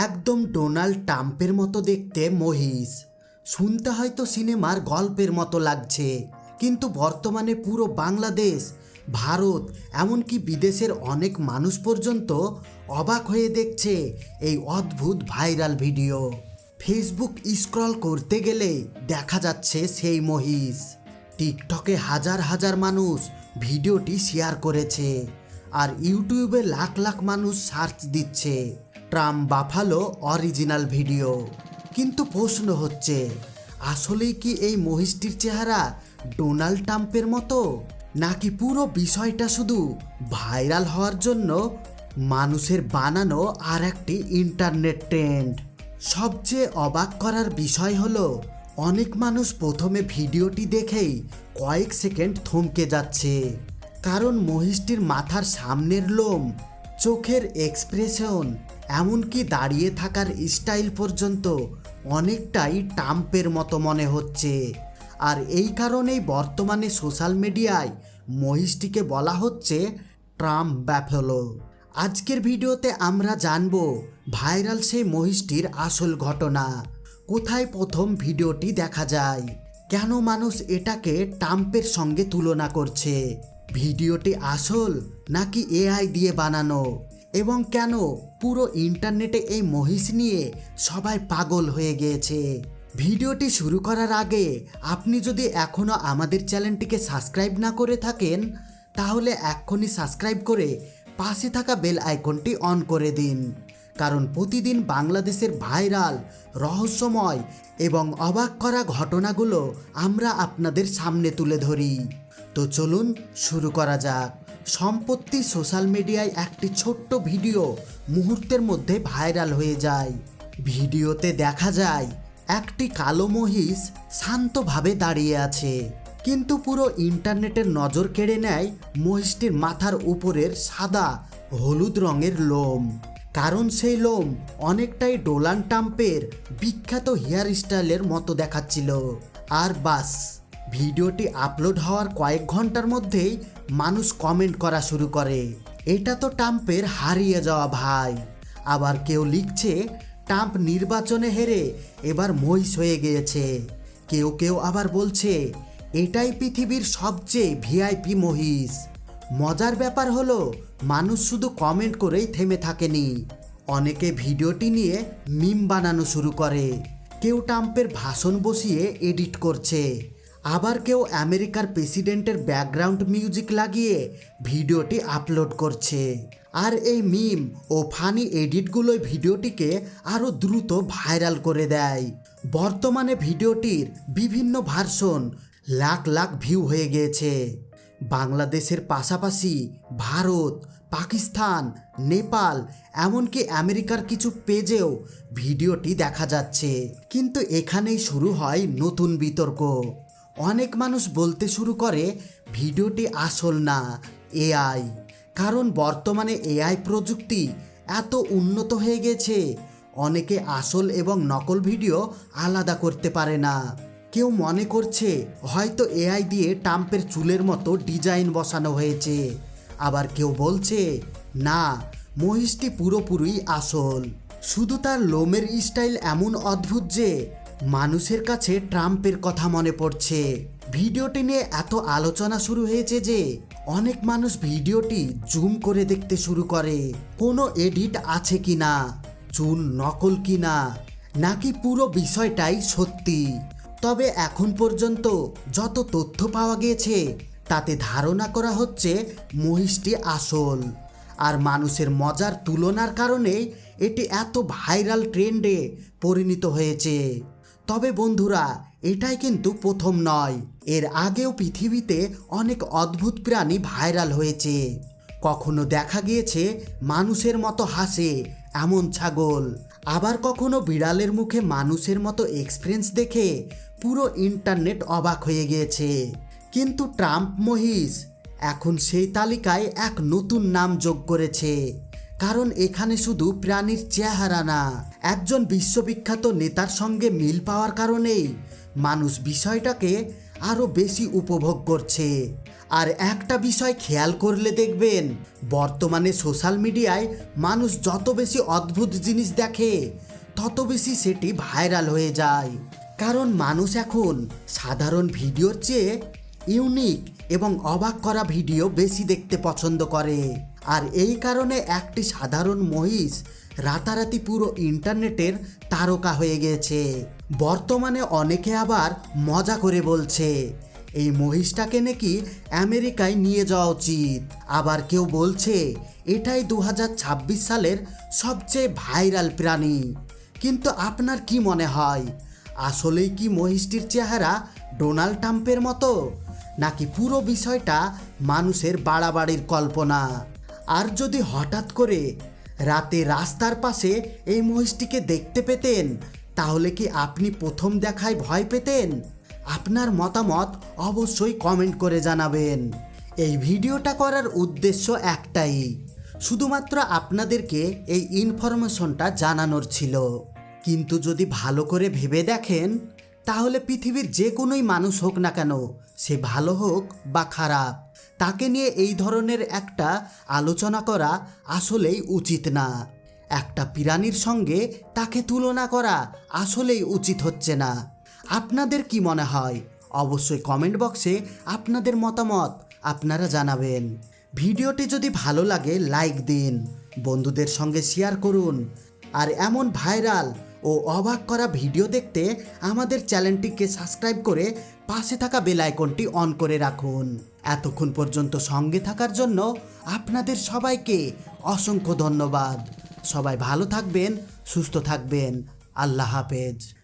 একদম ডোনাল্ড ট্রাম্পের মতো দেখতে মহিষ। শুনতে হয়তো সিনেমার গল্পের মতো লাগছে, কিন্তু বর্তমানে পুরো বাংলাদেশ, ভারত, এমনকি বিদেশের অনেক মানুষ পর্যন্ত অবাক হয়ে দেখছে এই অদ্ভুত ভাইরাল ভিডিও। ফেসবুক স্ক্রল করতে গেলে দেখা যাচ্ছে সেই মহিষ। টিকটকে হাজার হাজার মানুষ ভিডিওটি শেয়ার করেছে, আর ইউটিউবে লাখ লাখ মানুষ সার্চ দিচ্ছে ট্রাম্প বাফালো অরিজিনাল ভিডিও। কিন্তু প্রশ্ন হচ্ছে, আসলেই কি এই মহিষটির চেহারা ডোনাল্ড ট্রাম্পের মতো, নাকি পুরো বিষয়টা শুধু ভাইরাল হওয়ার জন্য মানুষের বানানো আর একটি ইন্টারনেট ট্রেন্ড? সবচেয়ে অবাক করার বিষয় হলো, অনেক মানুষ প্রথমে ভিডিওটি দেখেই কয়েক সেকেন্ড থমকে যাচ্ছে, কারণ মহিষটির মাথার সামনের লোম, চোখের এক্সপ্রেশন, এমনকি দাঁড়িয়ে থাকার স্টাইল পর্যন্ত অনেকটাই ট্রাম্পের মতো মনে হচ্ছে। আর এই কারণেই বর্তমানে সোশ্যাল মিডিয়ায় মহিষটিকে বলা হচ্ছে ট্রাম্প বাফেলো। আজকের ভিডিওতে আমরা জানব ভাইরাল সেই মহিষটির আসল ঘটনা, কোথায় প্রথম ভিডিওটি দেখা যায়, কেন মানুষ এটাকে ট্রাম্পের সঙ্গে তুলনা করছে, ভিডিওটি আসল নাকি এআই দিয়ে বানানো, এবং কেন পুরো ইন্টারনেটে এই মহিষ নিয়ে সবাই পাগল হয়ে গিয়েছে। ভিডিওটি শুরু করার আগে আপনি যদি এখনও আমাদের চ্যানেলটিকে সাবস্ক্রাইব না করে থাকেন, তাহলে এক্ষুনি সাবস্ক্রাইব করে পাশে থাকা বেল আইকনটি অন করে দিন, কারণ প্রতিদিন বাংলাদেশের ভাইরাল, রহস্যময় এবং অবাক করা ঘটনাগুলো আমরা আপনাদের সামনে তুলে ধরি। তো চলুন শুরু করা যাক। সম্প্রতি সোশ্যাল মিডিয়ায় একটি ছোট্ট ভিডিও মুহূর্তের মধ্যে ভাইরাল হয়ে যায়। ভিডিওতে দেখা যায় একটি কালো মহিষ শান্তভাবে দাঁড়িয়ে আছে, কিন্তু পুরো ইন্টারনেটের নজর কেড়ে নেয় মহিষটির মাথার উপরের সাদা হলুদ রঙের লোম, কারণ সেই লোম অনেকটাই ডোনাল্ড ট্রাম্পের বিখ্যাত হেয়ার স্টাইলের মতো দেখাচ্ছিল। আর বাস, ভিডিওটি আপলোড হওয়ার কয়েক ঘন্টার মধ্যেই মানুষ কমেন্ট করা শুরু করে, এটা তো ট্রাম্পের হারিয়ে যাওয়া ভাই। আবার কেউ লিখছে ট্রাম্প নির্বাচনে হেরে এবার মহিষ হয়ে গিয়েছে। কেউ কেউ আবার বলছে এটাই পৃথিবীর সবচেয়ে ভিআইপি মহিষ। মজার ব্যাপার হলো, মানুষ শুধু কমেন্ট করেই থেমে থাকেনি, অনেকে ভিডিওটি নিয়ে মিম বানানো শুরু করে। কেউ ট্রাম্পের ভাষণ বসিয়ে এডিট করছে, আবার কেউ আমেরিকার প্রেসিডেন্টের ব্যাকগ্রাউন্ড মিউজিক লাগিয়ে ভিডিওটি আপলোড করছে। আর এই মিম ও ফানি এডিটগুলোই ভিডিওটিকে আরও দ্রুত ভাইরাল করে দেয়। বর্তমানে ভিডিওটির বিভিন্ন ভার্সন লাখ লাখ ভিউ হয়ে গিয়েছে। বাংলাদেশের পাশাপাশি ভারত, পাকিস্তান, নেপাল, এমনকি আমেরিকার কিছু পেজেও ভিডিওটি দেখা যাচ্ছে। কিন্তু এখানেই শুরু হয় নতুন বিতর্ক। অনেক মানুষ বলতে শুরু করে ভিডিওটি আসল না, এআই। কারণ বর্তমানে এআই প্রযুক্তি এত উন্নত হয়ে গেছে, অনেকে আসল এবং নকল ভিডিও আলাদা করতে পারে না। কেউ মনে করছে হয়তো এআই দিয়ে ট্রাম্পের চুলের মতো ডিজাইন বসানো হয়েছে, আবার কেউ বলছে না, মহিষটি পুরোপুরি আসল, শুধু তার লোমের স্টাইল এমন অদ্ভুত যে মানুষের কাছে ট্রাম্পের কথা মনে পড়ছে। ভিডিওটি নিয়ে এত আলোচনা শুরু হয়েছে যে অনেক মানুষ ভিডিওটি জুম করে দেখতে শুরু করে, কোনো এডিট আছে কিনা, চুল নকল কিনা, নাকি পুরো বিষয়টাই সত্যি। তবে এখন পর্যন্ত যত তথ্য পাওয়া গিয়েছে তাতে ধারণা করা হচ্ছে মহিষটি আসল। আর মানুষের মজার তুলনার কারণে এটি এত ভাইরাল ট্রেন্ডে পরিণত হয়েছে। তবে বন্ধুরা, এটাই কিন্তু প্রথম নয়, এর আগেও পৃথিবীতে অনেক অদ্ভুত প্রাণী ভাইরাল হয়েছে। কখনো দেখা গিয়েছে মানুষের মতো হাসে এমন ছাগল, আবার কখনো বিড়ালের মুখে মানুষের মতো এক্সপ্রেস দেখে পুরো ইন্টারনেট অবাক হয়ে গিয়েছে। কিন্তু ট্রাম্প মহিষ এখন সেই তালিকায় এক নতুন নাম যোগ করেছে, কারণ এখানে শুধু প্রাণীর চেহারা না, একজন বিশ্ববিখ্যাত নেতার সঙ্গে মিল পাওয়ার কারণেই মানুষ বিষয়টাকে আরও বেশি উপভোগ করছে। আর একটা বিষয় খেয়াল করলে দেখবেন, বর্তমানে সোশ্যাল মিডিয়ায় মানুষ যত বেশি অদ্ভুত জিনিস দেখে তত বেশি সেটি ভাইরাল হয়ে যায়। কারণ মানুষ এখন সাধারণ ভিডিওর চেয়ে ইউনিক এবং অবাক করা ভিডিও বেশি দেখতে পছন্দ করে। আর এই কারণে একটি সাধারণ মহিষ রাতারাতি পুরো ইন্টারনেটের তারকা হয়ে গেছে। বর্তমানে অনেকে আবার মজা করে বলছে এই মহিষটাকে নাকি আমেরিকায় নিয়ে যাওয়া উচিত। আবার কেউ বলছে এটাই 2026 সালের সবচেয়ে ভাইরাল প্রাণী। কিন্তু আপনার কি মনে হয়, আসলেই কি মহিষটির চেহারা ডোনাল্ড ট্রাম্পের মতো, নাকি পুরো বিষয়টা মানুষের বাড়াবাড়ির কল্পনা? আর যদি হঠাৎ করে রাতে রাস্তার পাশে এই মহিষটিকে দেখতে পেতেন, তাহলে কি আপনি প্রথম দেখায় ভয় পেতেন? আপনার মতামত অবশ্যই কমেন্ট করে জানাবেন। এই ভিডিওটা করার উদ্দেশ্য একটাই, শুধুমাত্র আপনাদেরকে এই ইনফরমেশনটা জানানোর ছিল। কিন্তু যদি ভালো করে ভেবে দেখেন, তাহলে পৃথিবীর যে কোনোই মানুষ হোক না কেন, সে ভালো হোক বা খারাপ, তাকে নিয়ে এই ধরনের একটা আলোচনা করা আসলেই উচিত না। একটা প্রাণীর সঙ্গে তাকে তুলনা করা আসলেই উচিত হচ্ছে না। আপনাদের কি মনে হয়? অবশ্যই কমেন্ট বক্সে আপনাদের মতামত আপনারা জানাবেন। ভিডিওটি যদি ভালো লাগে লাইক দিন, বন্ধুদের সঙ্গে শেয়ার করুন। আর এমন ভাইরাল ও অবাক করা ভিডিও দেখতে আমাদের চ্যানেলটিকে সাবস্ক্রাইব করে পাশে থাকা বেল আইকনটি অন করে রাখুন। এতক্ষণ পর্যন্ত সঙ্গে থাকার জন্য আপনাদের সবাইকে অসংখ্য ধন্যবাদ। সবাই ভালো থাকবেন, সুস্থ থাকবেন। আল্লাহ হাফেজ।